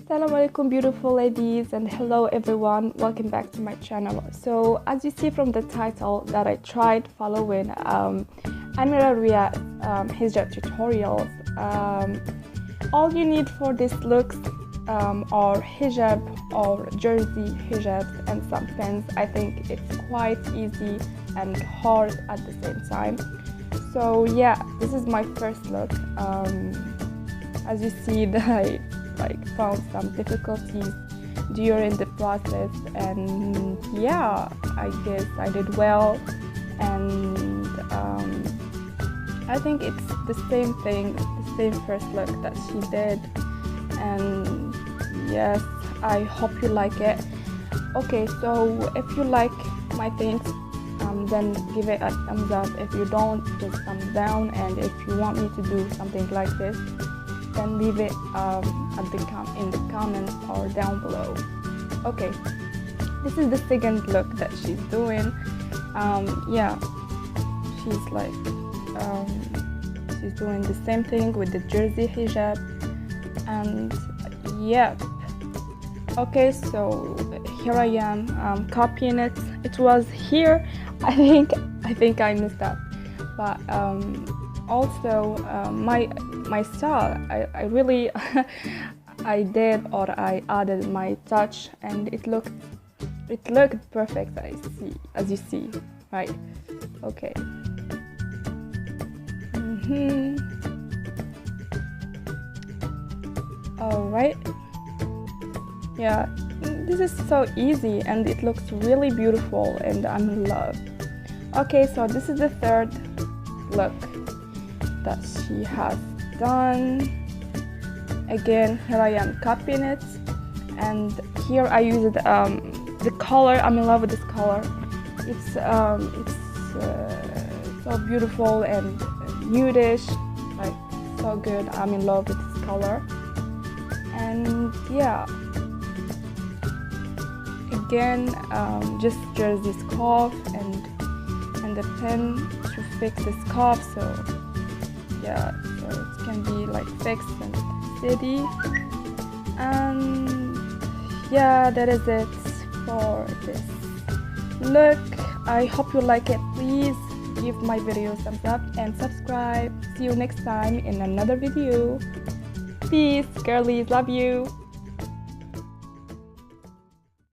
Assalamu alaikum beautiful ladies, and hello everyone, welcome back to my channel. So as you see from the title that I tried following Amira Riaa hijab tutorials. All you need for this looks are hijab or jersey hijabs and some pins. I think it's quite easy and hard at the same time. So yeah, this is my first look. As you see that I found some difficulties during the process, and yeah, I guess I did well, and I think it's the same thing, the same first look that she did, and yes, I hope you like it. Okay, so if you like my things, then give it a thumbs up. If you don't, just thumbs down. And if you want me to do something like this, then leave it in the comments or down below. Okay, this is the second look that she's doing. Yeah, she's like she's doing the same thing with the jersey hijab, and yeah. Okay, so here I am copying it. It was here. I think I messed up, but also my style, I really I did, or I added my touch, and it looked perfect. As you see, right? Okay. All right. Yeah, this is so easy and it looks really beautiful, and I'm in love. Okay, so this is the third look that she has done. Again, here I am copying it, and here I used the color. I'm in love with this color. It's so beautiful and nudish, like so good. I'm in love with this color, and yeah. Again, just jersey scarf and the pin to fix the scarf. So yeah, so it can be like fixed and steady. And yeah, that is it for this look. I hope you like it. Please give my video a thumbs up and subscribe. See you next time in another video. Peace, girlies, love you.